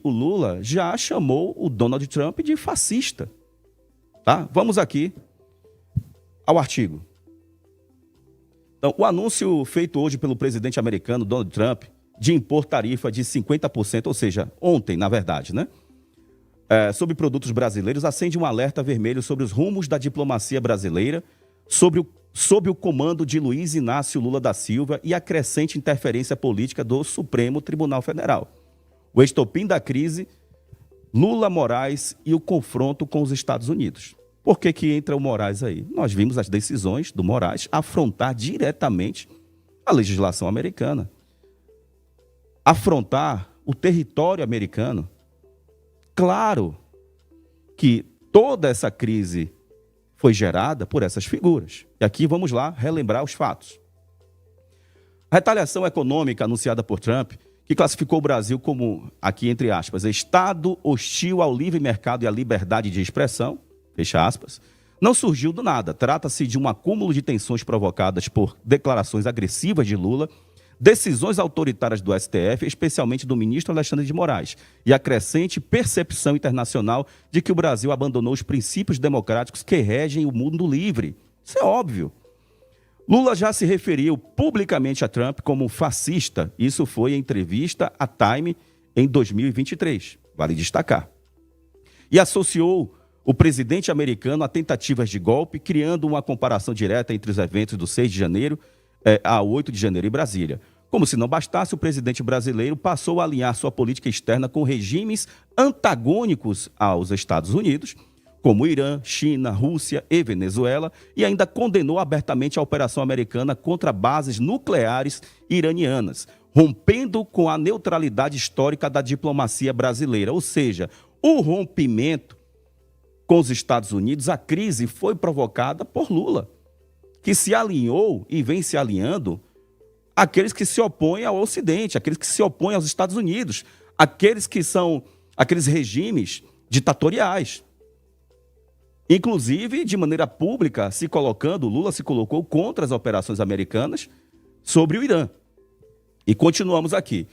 o Lula já chamou o Donald Trump de fascista. Tá? Vamos aqui ao artigo. Então, o anúncio feito hoje pelo presidente americano Donald Trump de impor tarifa de 50%, ou seja, ontem, na verdade, né? Sobre produtos brasileiros, acende um alerta vermelho sobre os rumos da diplomacia brasileira, sob o comando de Luiz Inácio Lula da Silva e a crescente interferência política do Supremo Tribunal Federal. O estopim da crise, Lula, Moraes e o confronto com os Estados Unidos. Por que entra o Moraes aí? Nós vimos as decisões do Moraes afrontar diretamente a legislação americana, afrontar o território americano. Claro que toda essa crise foi gerada por essas figuras. E aqui vamos lá relembrar os fatos. A retaliação econômica anunciada por Trump, que classificou o Brasil como, aqui entre aspas, Estado hostil ao livre mercado e à liberdade de expressão, fecha aspas, não surgiu do nada. Trata-se de um acúmulo de tensões provocadas por declarações agressivas de Lula, decisões autoritárias do STF, especialmente do ministro Alexandre de Moraes, e a crescente percepção internacional de que o Brasil abandonou os princípios democráticos que regem o mundo livre. Isso é óbvio. Lula já se referiu publicamente a Trump como fascista. Isso foi em entrevista à Time em 2023, vale destacar. E associou o presidente americano a tentativas de golpe, criando uma comparação direta entre os eventos do 6 de janeiro a 8 de janeiro em Brasília. Como se não bastasse, o presidente brasileiro passou a alinhar sua política externa com regimes antagônicos aos Estados Unidos, como Irã, China, Rússia e Venezuela, e ainda condenou abertamente a operação americana contra bases nucleares iranianas, rompendo com a neutralidade histórica da diplomacia brasileira. Ou seja, o rompimento com os Estados Unidos, a crise foi provocada por Lula, que se alinhou e vem se alinhando àqueles que se opõem ao Ocidente, aqueles que se opõem aos Estados Unidos, aqueles que são aqueles regimes ditatoriais. Inclusive, de maneira pública, Lula se colocou contra as operações americanas sobre o Irã. E continuamos aqui.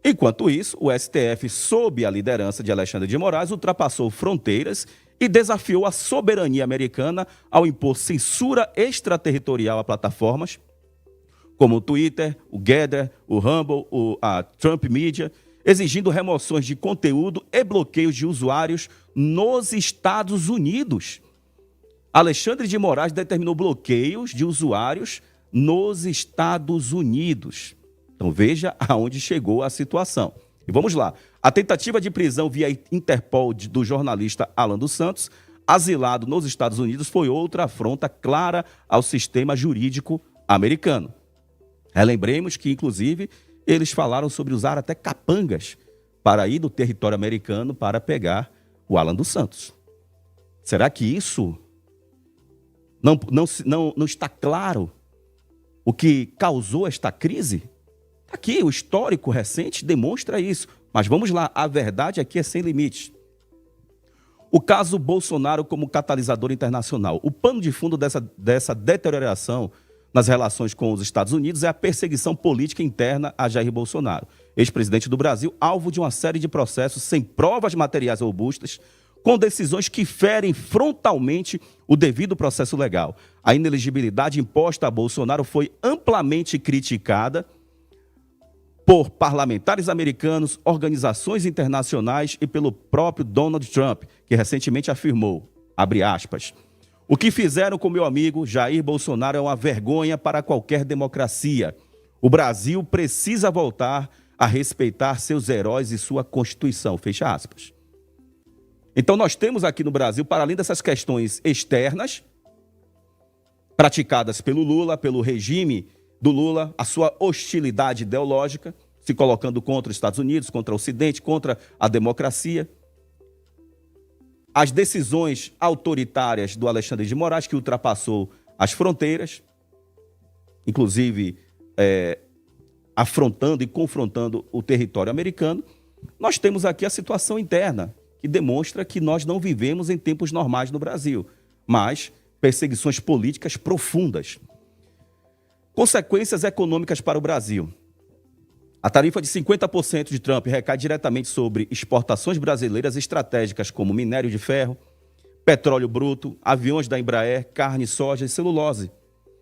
Enquanto isso, o STF, sob a liderança de Alexandre de Moraes, ultrapassou fronteiras e desafiou a soberania americana ao impor censura extraterritorial a plataformas como o Twitter, o Gather, o Rumble, a Trump Media, exigindo remoções de conteúdo e bloqueios de usuários nos Estados Unidos. Alexandre de Moraes determinou bloqueios de usuários nos Estados Unidos. Então veja aonde chegou a situação. E vamos lá. A tentativa de prisão via Interpol do jornalista Alan dos Santos, asilado nos Estados Unidos, foi outra afronta clara ao sistema jurídico americano. Relembremos que, inclusive, eles falaram sobre usar até capangas para ir do território americano para pegar o Alan dos Santos. Será que isso não está claro o que causou esta crise? Aqui, o histórico recente demonstra isso. Mas vamos lá, a verdade aqui é sem limites. O caso Bolsonaro como catalisador internacional. O pano de fundo dessa deterioração nas relações com os Estados Unidos é a perseguição política interna a Jair Bolsonaro, ex-presidente do Brasil, alvo de uma série de processos sem provas materiais robustas, com decisões que ferem frontalmente o devido processo legal. A inelegibilidade imposta a Bolsonaro foi amplamente criticada por parlamentares americanos, organizações internacionais e pelo próprio Donald Trump, que recentemente afirmou, abre aspas, o que fizeram com meu amigo Jair Bolsonaro é uma vergonha para qualquer democracia. O Brasil precisa voltar a respeitar seus heróis e sua Constituição, fecha aspas. Então nós temos aqui no Brasil, para além dessas questões externas, praticadas pelo Lula, pelo regime do Lula, a sua hostilidade ideológica, se colocando contra os Estados Unidos, contra o Ocidente, contra a democracia. As decisões autoritárias do Alexandre de Moraes, que ultrapassou as fronteiras, inclusive afrontando e confrontando o território americano. Nós temos aqui a situação interna, que demonstra que nós não vivemos em tempos normais no Brasil, mas perseguições políticas profundas. Consequências econômicas para o Brasil. A tarifa de 50% de Trump recai diretamente sobre exportações brasileiras estratégicas como minério de ferro, petróleo bruto, aviões da Embraer, carne, soja e celulose.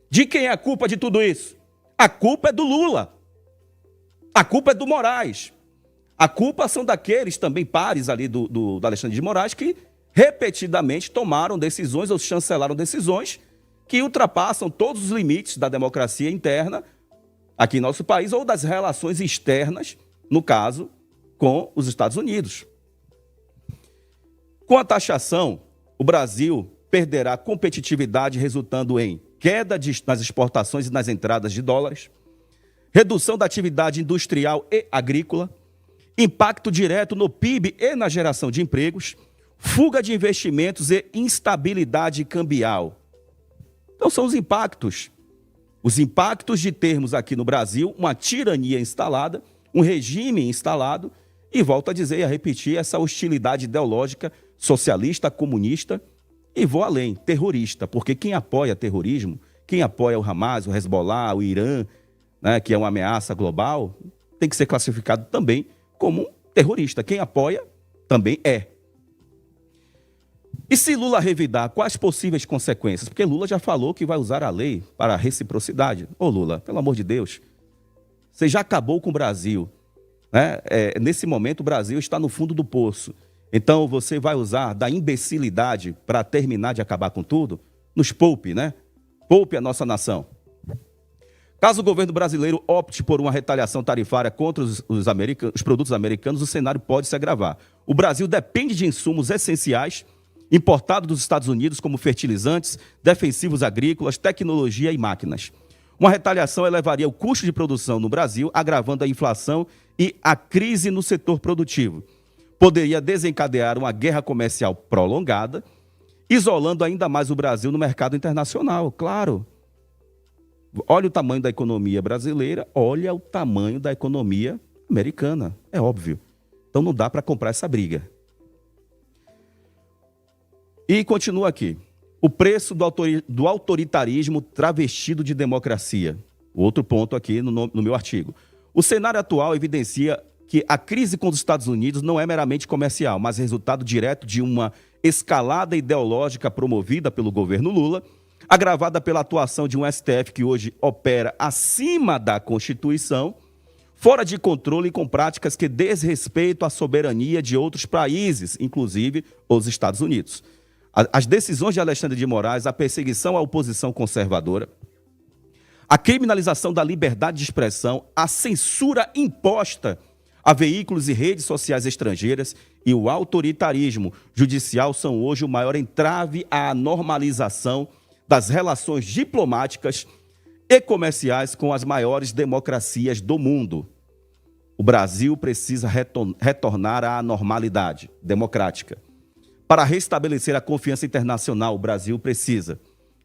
De quem é a culpa de tudo isso? A culpa é do Lula. A culpa é do Moraes. A culpa são daqueles também pares ali do Alexandre de Moraes que repetidamente tomaram decisões ou chancelaram decisões que ultrapassam todos os limites da democracia interna aqui em nosso país ou das relações externas, no caso, com os Estados Unidos. Com a taxação, o Brasil perderá competitividade, resultando em queda nas exportações e nas entradas de dólares, redução da atividade industrial e agrícola, impacto direto no PIB e na geração de empregos, fuga de investimentos e instabilidade cambial. Então são os impactos de termos aqui no Brasil uma tirania instalada, um regime instalado, e volto a dizer e a repetir essa hostilidade ideológica socialista, comunista, e vou além, terrorista, porque quem apoia terrorismo, quem apoia o Hamas, o Hezbollah, o Irã, né, que é uma ameaça global, tem que ser classificado também como um terrorista. Quem apoia também é. E se Lula revidar, quais possíveis consequências? Porque Lula já falou que vai usar a lei para a reciprocidade. Ô Lula, pelo amor de Deus, você já acabou com o Brasil, né? Nesse momento o Brasil está no fundo do poço. Então você vai usar da imbecilidade para terminar de acabar com tudo? Nos poupe, né? Poupe a nossa nação. Caso o governo brasileiro opte por uma retaliação tarifária contra os produtos americanos, o cenário pode se agravar. O Brasil depende de insumos essenciais importados dos Estados Unidos, como fertilizantes, defensivos agrícolas, tecnologia e máquinas. Uma retaliação elevaria o custo de produção no Brasil, agravando a inflação e a crise no setor produtivo. Poderia desencadear uma guerra comercial prolongada, isolando ainda mais o Brasil no mercado internacional, claro. Olha o tamanho da economia brasileira, olha o tamanho da economia americana, é óbvio. Então não dá para comprar essa briga. E continua aqui. O preço do autoritarismo travestido de democracia. O outro ponto aqui no meu artigo. O cenário atual evidencia que a crise com os Estados Unidos não é meramente comercial, mas resultado direto de uma escalada ideológica promovida pelo governo Lula, agravada pela atuação de um STF que hoje opera acima da Constituição, fora de controle e com práticas que desrespeitam a soberania de outros países, inclusive os Estados Unidos. As decisões de Alexandre de Moraes, a perseguição à oposição conservadora, a criminalização da liberdade de expressão, a censura imposta a veículos e redes sociais estrangeiras e o autoritarismo judicial são hoje o maior entrave à normalização das relações diplomáticas e comerciais com as maiores democracias do mundo. O Brasil precisa retornar à normalidade democrática. Para restabelecer a confiança internacional, o Brasil precisa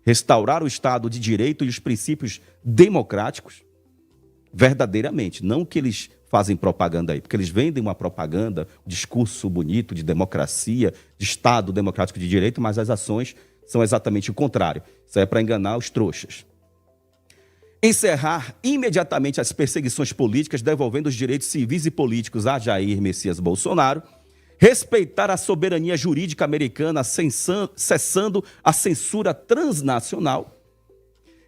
restaurar o Estado de Direito e os princípios democráticos verdadeiramente, não que eles fazem propaganda aí, porque eles vendem uma propaganda, um discurso bonito de democracia, de Estado democrático de direito, mas as ações são exatamente o contrário. Isso é para enganar os trouxas. Encerrar imediatamente as perseguições políticas, devolvendo os direitos civis e políticos a Jair Messias Bolsonaro. Respeitar a soberania jurídica americana, cessando a censura transnacional.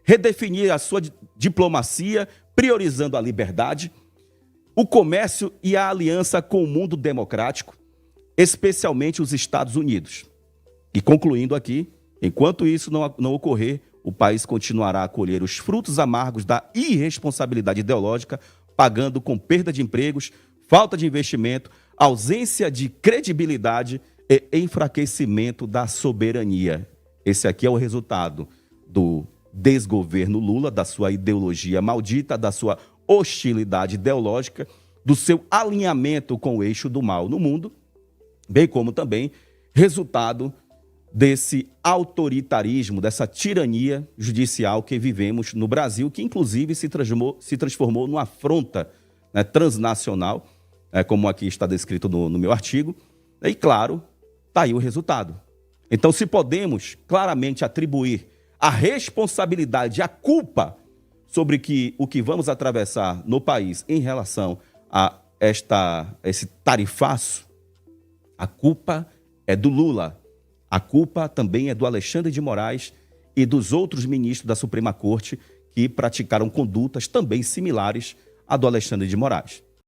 Redefinir a sua diplomacia, priorizando a liberdade, o comércio e a aliança com o mundo democrático, especialmente os Estados Unidos. E concluindo aqui, enquanto isso não ocorrer, o país continuará a colher os frutos amargos da irresponsabilidade ideológica, pagando com perda de empregos, falta de investimento, ausência de credibilidade e enfraquecimento da soberania. Esse aqui é o resultado do desgoverno Lula, da sua ideologia maldita, da sua hostilidade ideológica, do seu alinhamento com o eixo do mal no mundo, bem como também resultado desse autoritarismo, dessa tirania judicial que vivemos no Brasil, que inclusive se transformou numa afronta, né, transnacional, como aqui está descrito no meu artigo, e claro, está aí o resultado. Então, se podemos claramente atribuir a responsabilidade, a culpa sobre o que vamos atravessar no país em relação a esse tarifaço, a culpa é do Lula. A culpa também é do Alexandre de Moraes e dos outros ministros da Suprema Corte que praticaram condutas também similares à do Alexandre de Moraes.